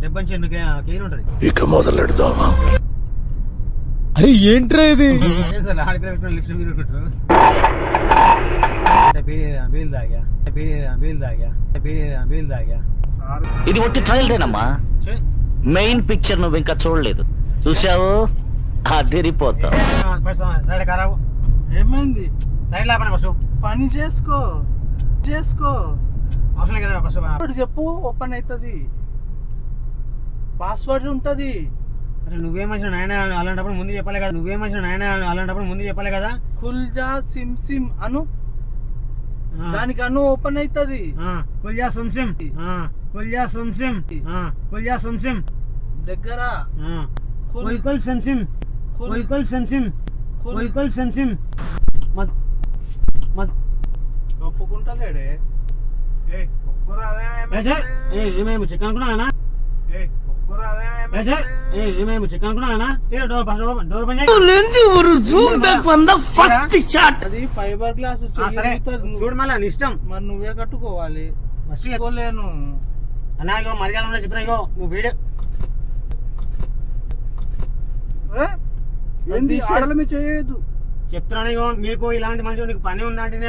చెప్పండి కేర్ ఉంటది. ఇక మొదలెడదామా? అరే ఏంట్రా ఇది? ఇది ఒట్టి ట్రయల్ రేనమ్మా, మెయిన్ పిక్చర్ నువ్వు ఇంకా చూడలేదు. చూసావు అదిరిపోతావు. సైడ్ ఖరాబు ఏమైంది? సైడ్ లేపన బస్సు పని చేసుకో అవసరం కదా బస్సు. పాస్వర్డ్ చెప్పు, ఓపెన్ అవుతుంది. పాస్వర్డ్ ఉంటది. అరే నువ్వేమనిసిన నాయన అలాంటప్పుడు ముందు చెప్పాలి కదా. అలాంటప్పుడు ముందు చెప్పాలి కదా. ఖుల్జా సిమ్ సిమ్ అను, దానికి అను ఓపెన్ అవుతుంది. కుల్జా సుమ్సిమ్ దగ్గర కుల్కుల్ సెన్సిమ్ ఒప్పుకుంటలేడే. ఏమేమి చెక్ అనుకున్నానా? ఏమేమి చెక్ అనుకున్నానా? డోర్ పని అది ఫైబర్ గ్లాస్ చూడు మళ్ళీ నీ ఇష్టం. మరి నువ్వే కట్టుకోవాలి. ఫస్ట్ లేను అన్నా ఇగో మర్యాద ఉండే చెప్తున్నా. ఇగో నువ్వు వీడియో ఏంది ఆడల మీద చేయొద్దు చెప్తున్నాను. ఇగో మీకు ఇలాంటి మనిషి నీకు పని ఉందంటేనే